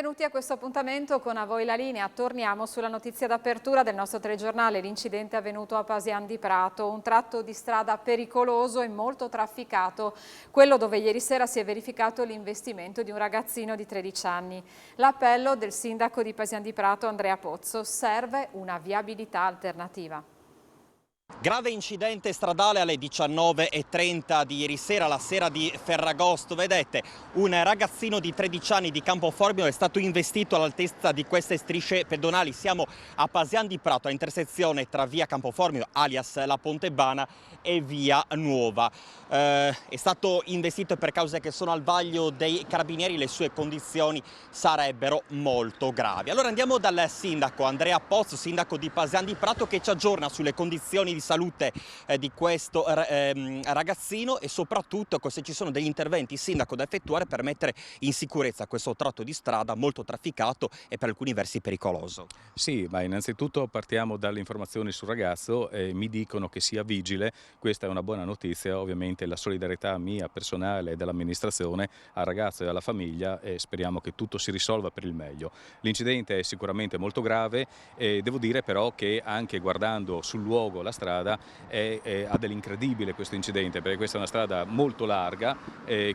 benvenuti a questo appuntamento con A Voi la Linea. Torniamo sulla notizia d'apertura del nostro telegiornale, l'incidente avvenuto a Pasian di Prato, un tratto di strada pericoloso e molto trafficato, quello dove ieri sera si è verificato l'investimento di un ragazzino di 13 anni. L'appello del sindaco di Pasian di Prato, Andrea Pozzo: serve una viabilità alternativa. Grave incidente stradale alle 19:30 di ieri sera, la sera di Ferragosto. Vedete, un ragazzino di 13 anni di Campoformio è stato investito all'altezza di queste strisce pedonali. Siamo a Pasian di Prato, a intersezione tra via Campoformio, alias la Pontebana, e via Nuova. È stato investito per cause che sono al vaglio dei carabinieri, le sue condizioni sarebbero molto gravi. Allora andiamo dal sindaco Andrea Pozzo, sindaco di Pasian di Prato, che ci aggiorna sulle condizioni di salute di questo ragazzino e soprattutto se ci sono degli interventi, sindaco, da effettuare per mettere in sicurezza questo tratto di strada molto trafficato e per alcuni versi pericoloso. Sì, ma innanzitutto partiamo dalle informazioni sul ragazzo. Mi dicono che sia vigile, questa è una buona notizia. Ovviamente la solidarietà mia personale e dell'amministrazione al ragazzo e alla famiglia, e speriamo che tutto si risolva per il meglio. L'incidente è sicuramente molto grave e devo dire però che anche guardando sul luogo la strada ha dell'incredibile questo incidente, perché questa è una strada molto larga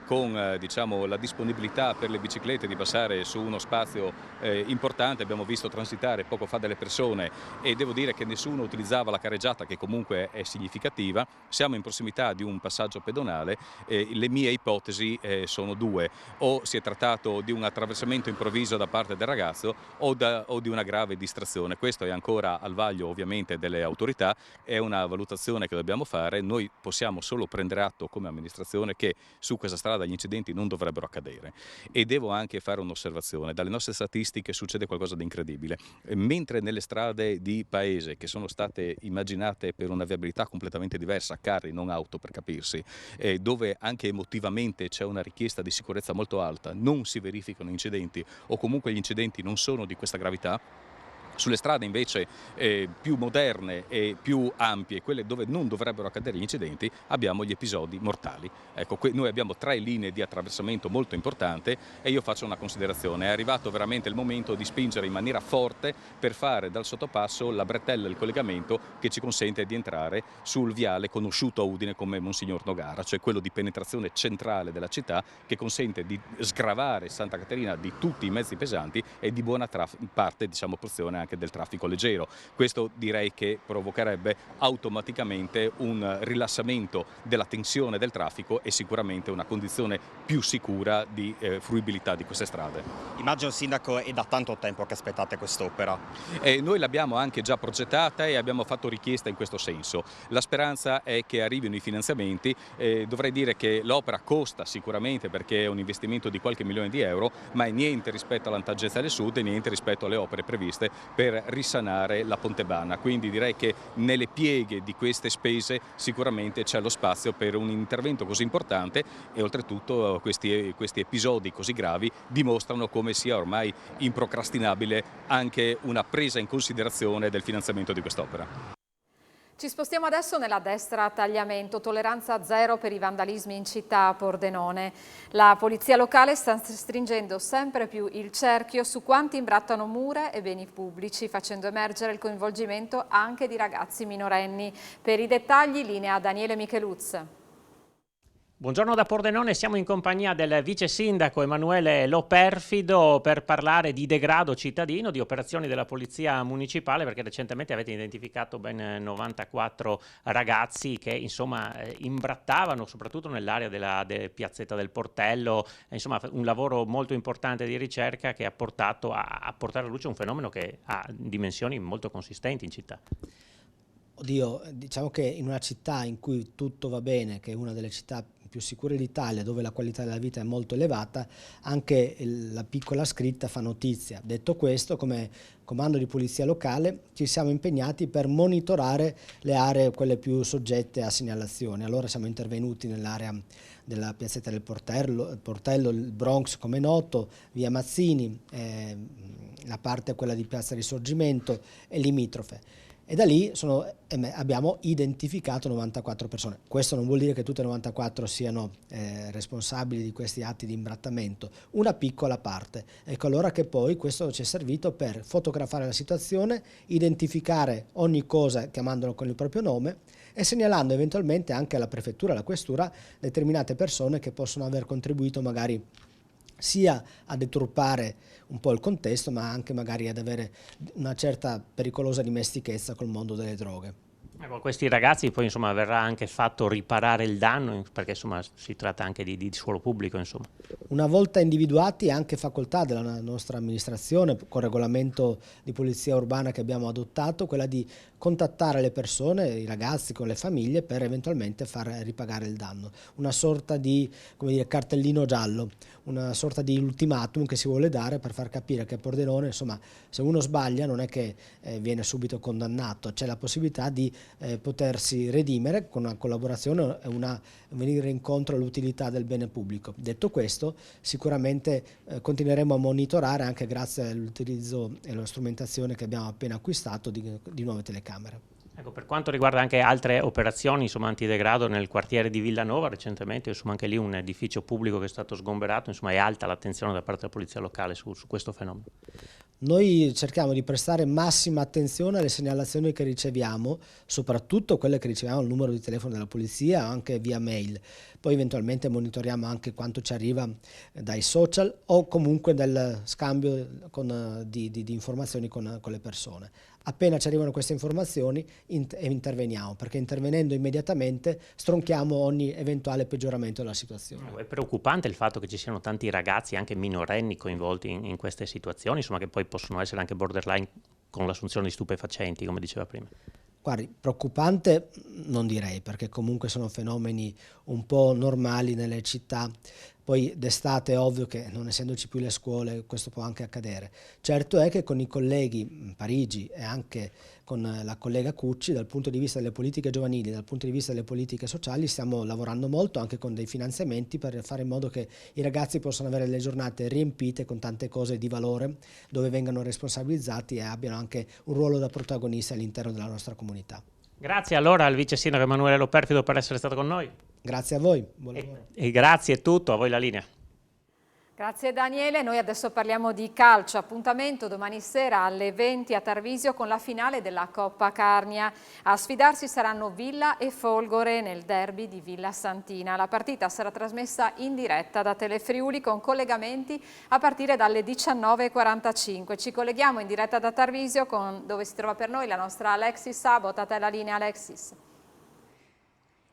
con diciamo, la disponibilità per le biciclette di passare su uno spazio importante. Abbiamo visto transitare poco fa delle persone e devo dire che nessuno utilizzava la carreggiata, che comunque è significativa. Siamo in prossimità di un passaggio pedonale. Le mie ipotesi sono due: o si è trattato di un attraversamento improvviso da parte del ragazzo o di una grave distrazione. Questo è ancora al vaglio ovviamente delle autorità, è una valutazione che dobbiamo fare. Noi possiamo solo prendere atto come amministrazione che su questa strada gli incidenti non dovrebbero accadere. E devo anche fare un'osservazione: dalle nostre statistiche succede qualcosa di incredibile. Mentre nelle strade di paese, che sono state immaginate per una viabilità completamente diversa, carri non auto per capirsi, dove anche emotivamente c'è una richiesta di sicurezza molto alta, non si verificano incidenti o comunque gli incidenti non sono di questa gravità. Sulle strade invece più moderne e più ampie, quelle dove non dovrebbero accadere gli incidenti, abbiamo gli episodi mortali. Ecco, noi abbiamo 3 linee di attraversamento molto importante e io faccio una considerazione: è arrivato veramente il momento di spingere in maniera forte per fare dal sottopasso la bretella, il collegamento che ci consente di entrare sul viale conosciuto a Udine come Monsignor Nogara, cioè quello di penetrazione centrale della città, che consente di sgravare Santa Caterina di tutti i mezzi pesanti e di buona parte, diciamo, porzione anche del traffico leggero. Questo direi che provocherebbe automaticamente un rilassamento della tensione del traffico e sicuramente una condizione più sicura di fruibilità di queste strade. Immagino, sindaco, è da tanto tempo che aspettate quest'opera. Noi l'abbiamo anche già progettata e abbiamo fatto richiesta in questo senso. La speranza è che arrivino i finanziamenti. Dovrei dire che l'opera costa sicuramente, perché è un investimento di qualche milione di euro, ma è niente rispetto all'Antagezza del Sud e niente rispetto alle opere previste per risanare la Pontebana. Quindi direi che nelle pieghe di queste spese sicuramente c'è lo spazio per un intervento così importante, e oltretutto questi episodi così gravi dimostrano come sia ormai improcrastinabile anche una presa in considerazione del finanziamento di quest'opera. Ci spostiamo adesso nella destra a Tagliamento, tolleranza zero per i vandalismi in città a Pordenone. La polizia locale sta stringendo sempre più il cerchio su quanti imbrattano mura e beni pubblici, facendo emergere il coinvolgimento anche di ragazzi minorenni. Per i dettagli linea Daniele Micheluz. Buongiorno da Pordenone, siamo in compagnia del vice sindaco Emanuele Loperfido per parlare di degrado cittadino, di operazioni della polizia municipale, perché recentemente avete identificato ben 94 ragazzi che insomma imbrattavano soprattutto nell'area della piazzetta del Portello, insomma un lavoro molto importante di ricerca che ha portato a portare alla luce un fenomeno che ha dimensioni molto consistenti in città. Oddio, diciamo che in una città in cui tutto va bene, che è una delle città più sicure d'Italia, dove la qualità della vita è molto elevata, anche la piccola scritta fa notizia. Detto questo, come comando di polizia locale ci siamo impegnati per monitorare le aree, quelle più soggette a segnalazione. Allora siamo intervenuti nell'area della piazzetta del Portello, il Bronx come noto, via Mazzini, la parte quella di piazza Risorgimento e limitrofe. e da lì abbiamo identificato 94 persone. Questo non vuol dire che tutte e 94 siano responsabili di questi atti di imbrattamento, una piccola parte. Ecco allora che poi questo ci è servito per fotografare la situazione, identificare ogni cosa chiamandolo con il proprio nome e segnalando eventualmente anche alla prefettura, alla questura, determinate persone che possono aver contribuito magari sia a deturpare un po' il contesto, ma anche magari ad avere una certa pericolosa dimestichezza col mondo delle droghe. Ecco, questi ragazzi poi insomma verrà anche fatto riparare il danno, perché insomma si tratta anche di suolo pubblico, insomma. Una volta individuati è anche facoltà della nostra amministrazione, con il regolamento di polizia urbana che abbiamo adottato, quella di contattare le persone, i ragazzi con le famiglie per eventualmente far ripagare il danno. Una sorta di, come dire, cartellino giallo, una sorta di ultimatum che si vuole dare per far capire che a Pordenone, insomma, se uno sbaglia non è che viene subito condannato, c'è la possibilità di potersi redimere con una collaborazione e venire incontro all'utilità del bene pubblico. Detto questo, sicuramente continueremo a monitorare anche grazie all'utilizzo e alla strumentazione che abbiamo appena acquistato di nuove telecamere. Ecco, per quanto riguarda anche altre operazioni insomma, antidegrado nel quartiere di Villanova, recentemente insomma, anche lì un edificio pubblico che è stato sgomberato, insomma, è alta l'attenzione da parte della polizia locale su questo fenomeno. Noi cerchiamo di prestare massima attenzione alle segnalazioni che riceviamo, soprattutto quelle che riceviamo al numero di telefono della polizia, anche via mail. Poi eventualmente monitoriamo anche quanto ci arriva dai social o comunque del scambio di informazioni con le persone. Appena ci arrivano queste informazioni interveniamo, perché intervenendo immediatamente stronchiamo ogni eventuale peggioramento della situazione. È preoccupante il fatto che ci siano tanti ragazzi, anche minorenni, coinvolti in queste situazioni, insomma, che poi possono essere anche borderline con l'assunzione di stupefacenti, come diceva prima. Guardi, preoccupante non direi, perché comunque sono fenomeni un po' normali nelle città. Poi d'estate è ovvio che non essendoci più le scuole questo può anche accadere. Certo è che con i colleghi Parigi e anche con la collega Cucci, dal punto di vista delle politiche giovanili, dal punto di vista delle politiche sociali, stiamo lavorando molto anche con dei finanziamenti per fare in modo che i ragazzi possano avere le giornate riempite con tante cose di valore, dove vengano responsabilizzati e abbiano anche un ruolo da protagonisti all'interno della nostra comunità. Grazie allora al vice sindaco Emanuele Loperfido per essere stato con noi. Grazie a voi, buon lavoro. E grazie, è tutto, a voi la linea. Grazie Daniele, noi adesso parliamo di calcio, appuntamento domani sera alle 20 a Tarvisio con la finale della Coppa Carnia. A sfidarsi saranno Villa e Folgore nel derby di Villa Santina. La partita sarà trasmessa in diretta da Telefriuli con collegamenti a partire dalle 19:45. Ci colleghiamo in diretta da Tarvisio dove si trova per noi la nostra Alexis Sabot. A te la linea Alexis.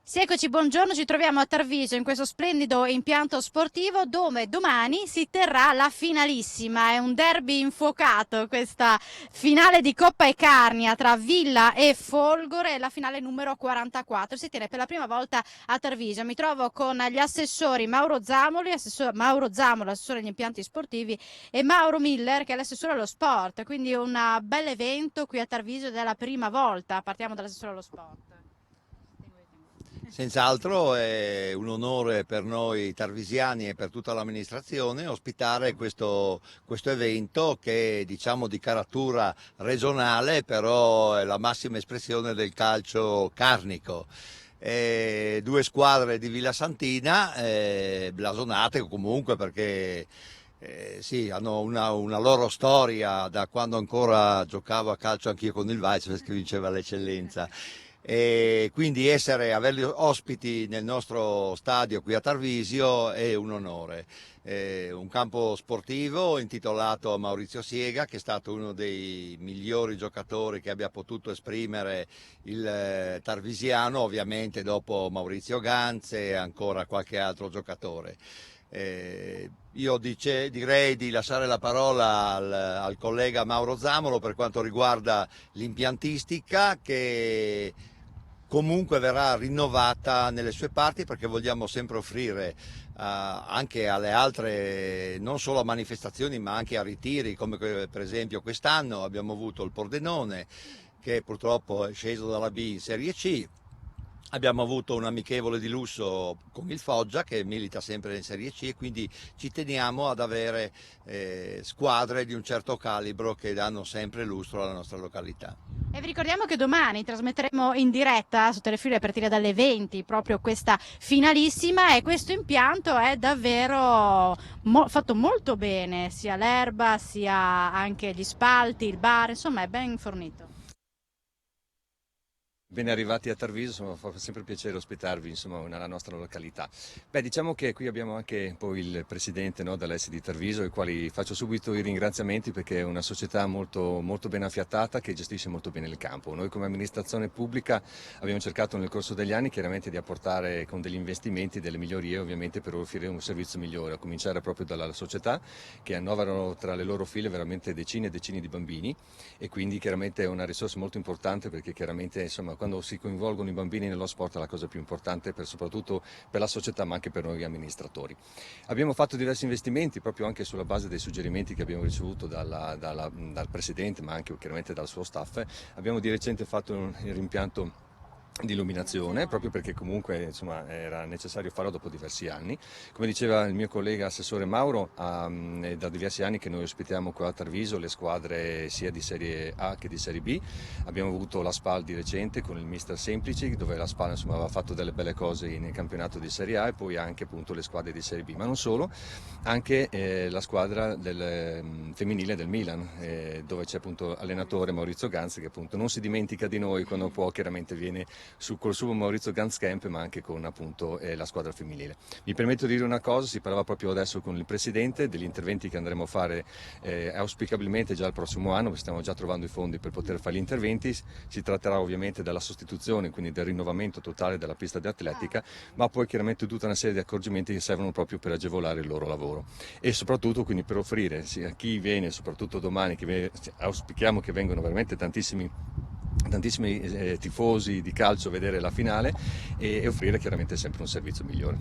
Sì, eccoci, buongiorno, ci troviamo a Tarvisio in questo splendido impianto sportivo dove domani si terrà la finalissima, è un derby infuocato questa finale di Coppa e Carnia tra Villa e Folgore, la finale numero 44, si tiene per la prima volta a Tarvisio. Mi trovo con gli assessori Mauro Zamolo, assessore agli impianti sportivi, e Mauro Miller che è l'assessore allo sport, quindi un bel evento qui a Tarvisio ed è la prima volta. Partiamo dall'assessore allo sport. Senz'altro è un onore per noi tarvisiani e per tutta l'amministrazione ospitare questo evento che è diciamo di caratura regionale, però è la massima espressione del calcio carnico. Due squadre di Villa Santina, blasonate comunque perché sì, hanno una loro storia da quando ancora giocavo a calcio anch'io con il Weiss, che vinceva l'eccellenza. E quindi averli ospiti nel nostro stadio qui a Tarvisio è un onore. Un campo sportivo intitolato a Maurizio Siega, che è stato uno dei migliori giocatori che abbia potuto esprimere il tarvisiano, ovviamente dopo Maurizio Ganze e ancora qualche altro giocatore. Io direi di lasciare la parola al collega Mauro Zamolo per quanto riguarda l'impiantistica, che comunque verrà rinnovata nelle sue parti, perché vogliamo sempre offrire anche alle altre, non solo a manifestazioni ma anche a ritiri, come per esempio quest'anno abbiamo avuto il Pordenone che purtroppo è sceso dalla B in Serie C. Abbiamo avuto un amichevole di lusso con il Foggia che milita sempre in Serie C e quindi ci teniamo ad avere squadre di un certo calibro che danno sempre lustro alla nostra località. E vi ricordiamo che domani trasmetteremo in diretta su Telefilm a partire dalle 20 proprio questa finalissima, e questo impianto è davvero fatto molto bene, sia l'erba sia anche gli spalti, il bar, insomma è ben fornito. Ben arrivati a Tarviso, insomma, fa sempre piacere ospitarvi, insomma, nella nostra località. Beh, diciamo che qui abbiamo anche poi il presidente, no, dell'ES di Tarviso, ai quali faccio subito i ringraziamenti perché è una società molto, molto ben affiatata che gestisce molto bene il campo. Noi come amministrazione pubblica abbiamo cercato nel corso degli anni chiaramente di apportare con degli investimenti delle migliorie ovviamente per offrire un servizio migliore, a cominciare proprio dalla società che annoverano tra le loro file veramente decine e decine di bambini, e quindi chiaramente è una risorsa molto importante perché chiaramente insomma quando si coinvolgono i bambini nello sport è la cosa più importante soprattutto per la società ma anche per noi amministratori. Abbiamo fatto diversi investimenti proprio anche sulla base dei suggerimenti che abbiamo ricevuto dal Presidente ma anche chiaramente dal suo staff. Abbiamo di recente fatto il rimpianto di illuminazione proprio perché comunque insomma era necessario farlo dopo diversi anni. Come diceva il mio collega assessore Mauro, è da diversi anni che noi ospitiamo qua a Tarviso le squadre sia di Serie A che di Serie B. Abbiamo avuto la SPAL di recente con il mister Semplici, dove la SPAL insomma aveva fatto delle belle cose nel campionato di Serie A, e poi anche appunto le squadre di Serie B, ma non solo, anche la squadra femminile del Milan, dove c'è appunto allenatore Maurizio Ganz che appunto non si dimentica di noi quando può, chiaramente viene col suo Maurizio Ganz Camp, ma anche con appunto la squadra femminile. Mi permetto di dire una cosa, si parlava proprio adesso con il Presidente degli interventi che andremo a fare auspicabilmente già il prossimo anno, stiamo già trovando i fondi per poter fare gli interventi. Si tratterà ovviamente della sostituzione, quindi del rinnovamento totale della pista di atletica, ma poi chiaramente tutta una serie di accorgimenti che servono proprio per agevolare il loro lavoro e soprattutto quindi per offrire a chi viene, soprattutto domani, che auspichiamo che vengano veramente tantissimi tifosi di calcio a vedere la finale, e offrire chiaramente sempre un servizio migliore.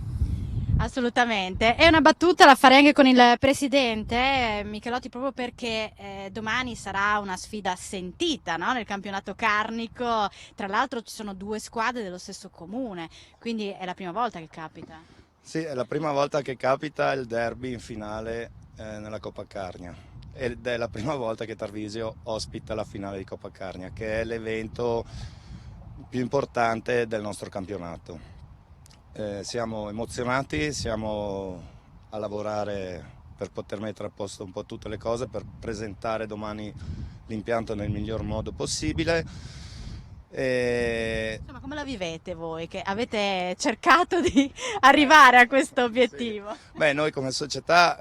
Assolutamente, è una battuta la farei anche con il Presidente Michelotti, proprio perché domani sarà una sfida sentita, no? Nel campionato carnico, tra l'altro ci sono due squadre dello stesso comune, quindi è la prima volta che capita. Sì, è la prima volta che capita il derby in finale nella Coppa Carnia, ed è la prima volta che Tarvisio ospita la finale di Coppa Carnia, che è l'evento più importante del nostro campionato. Siamo emozionati, siamo a lavorare per poter mettere a posto un po' tutte le cose, per presentare domani l'impianto nel miglior modo possibile. Insomma, come la vivete voi che avete cercato di arrivare a questo obiettivo? Sì. Beh, noi come società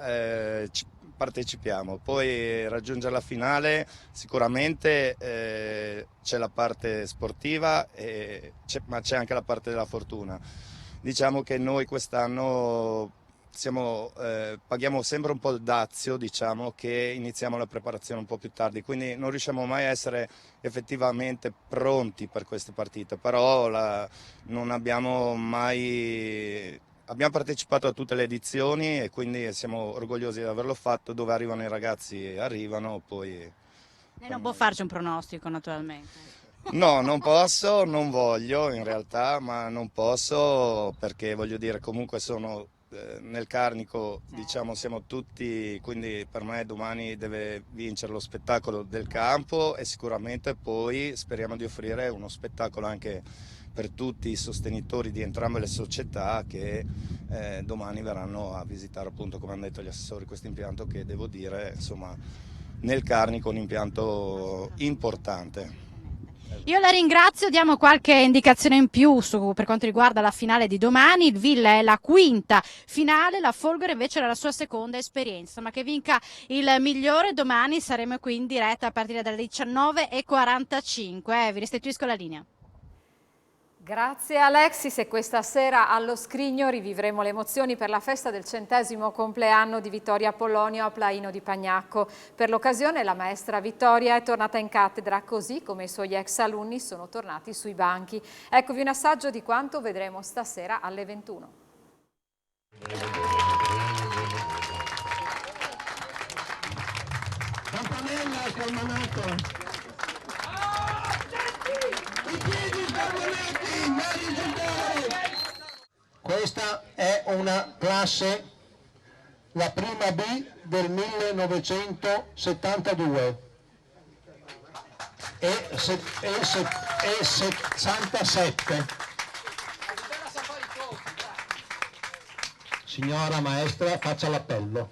partecipiamo, poi raggiungere la finale sicuramente c'è la parte sportiva, ma c'è anche la parte della fortuna. Diciamo che noi quest'anno paghiamo sempre un po' il dazio, diciamo che iniziamo la preparazione un po' più tardi, quindi non riusciamo mai a essere effettivamente pronti per queste partite, però non abbiamo mai... Abbiamo partecipato a tutte le edizioni e quindi siamo orgogliosi di averlo fatto. Dove arrivano i ragazzi arrivano, poi... Lei non può farci un pronostico naturalmente. No, non posso, non voglio in realtà, ma non posso perché voglio dire comunque sono nel Carnico, diciamo siamo tutti, quindi per me domani deve vincere lo spettacolo del campo e sicuramente poi speriamo di offrire uno spettacolo anche per tutti i sostenitori di entrambe le società che domani verranno a visitare, appunto come hanno detto gli assessori, questo impianto che devo dire insomma nel Carnico un impianto importante. Io la ringrazio, diamo qualche indicazione in più per quanto riguarda la finale di domani. Il Villa è la quinta finale, la Folgore invece era la sua seconda esperienza, ma che vinca il migliore. Domani saremo qui in diretta a partire dalle 19:45. Vi restituisco la linea. Grazie Alexis, e questa sera allo Scrigno rivivremo le emozioni per la festa del 100° compleanno di Vittoria Apollonio a Plaino di Pagnacco. Per l'occasione la maestra Vittoria è tornata in cattedra, così come i suoi ex alunni sono tornati sui banchi. Eccovi un assaggio di quanto vedremo stasera alle 21. Campanella col manato. I piedi permanenti, una classe, la prima B del 1972 e 67. Signora maestra, faccia l'appello.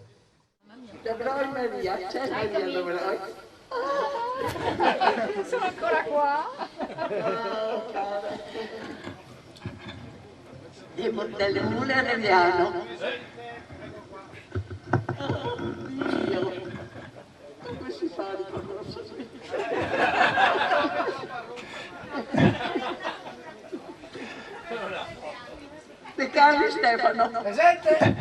Sono ancora qua. Delle mule a Reviano. Come si fa a riconoscerli? De Carli Stefano. Presente?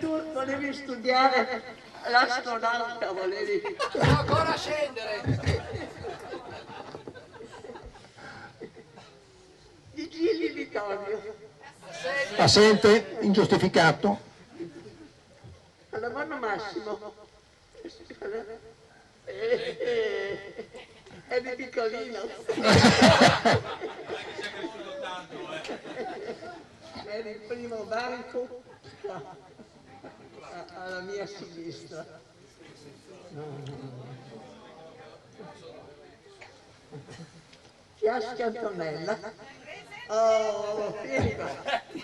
Tu volevi studiare l'astronauta, volevi? Devo ancora scendere. Di Gilli Vittorio. Assente, ingiustificato. All'amano Massimo. È di piccolino. Era il primo banco alla mia sinistra. Fiaschi Antonella. Oh, vieni qua.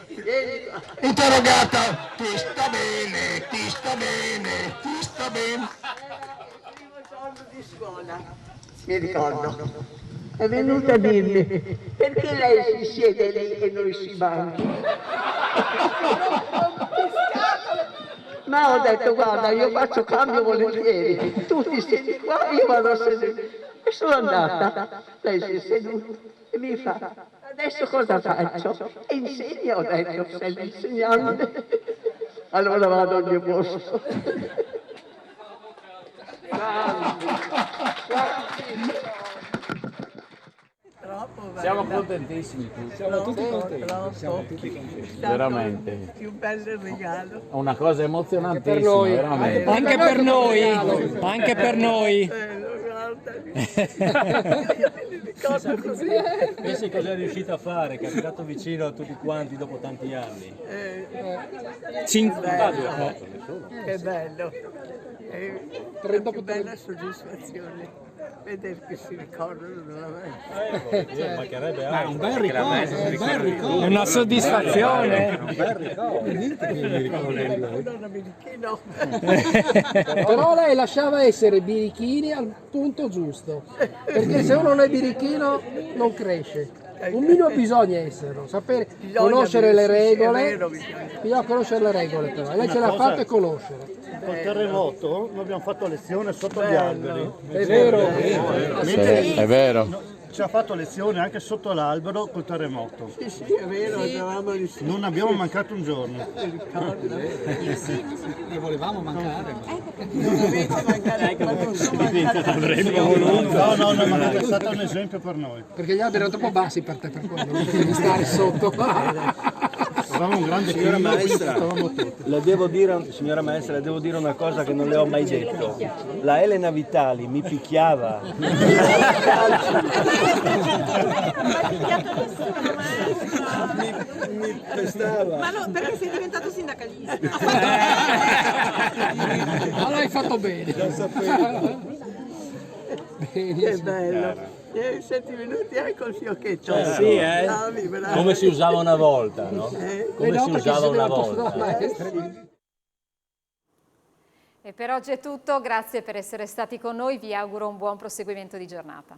Vieni qua. Interrogata, ti sta bene, ti sta bene, ti sta bene. Era il primo giorno di scuola. Mi ricordo. È venuta a dirmi perché lei si siede lì e noi si mangi. Ma ho detto guarda, io faccio cambio volentieri, tu ti siedi qua, io vado a sedere. E sono andata, lei si è seduta e mi fa, adesso cosa faccio? E insegno, ho detto, sei l'insegnante. Allora vado al mio posto. Siamo contentissimi tutti. Siamo tutti contenti. Veramente. Più bello il regalo. Una cosa emozionantissima, veramente. Anche per noi, anche per noi. Ricordo così. Pensi cosa è riuscito a fare, che è arrivato vicino a tutti quanti dopo tanti anni. Che bello. È una bella soddisfazione. Vedere che si ricordano della maestra. Mancherebbe altro. Un bel ricordo, è una soddisfazione. Un bel ricordo. Però lei lasciava essere birichini al punto giusto, perché se uno non è birichino non cresce. Un minimo bisogna esserlo, sapere, conoscere le regole, bisogna conoscere le regole però, lei ce l'ha fatto e conoscere. Col terremoto noi abbiamo fatto lezione sotto gli alberi. È vero. È vero. Ci ha fatto lezione anche sotto l'albero col terremoto. Sì, è vero, andavamo lì. Non abbiamo mancato un giorno. Ne volevamo mancare. Non avete mancato. No, ma è stato un esempio per noi. Perché gli alberi erano troppo bassi per te, per quello, devi stare sotto. Avevamo un grande Signora clima, maestra, stavamo tutti. signora maestra, le devo dire una cosa che non le ho mai detto. La Elena Vitali mi picchiava. mi pestava. Ma no, perché sei diventato sindacalista. Ma l'hai fatto bene. Lo sapevo. Che bello. 7 minuti anche col fiocchetto. Sì, Bravi. Come si usava una volta, no? Come si usava una volta. E per oggi è tutto, grazie per essere stati con noi, vi auguro un buon proseguimento di giornata.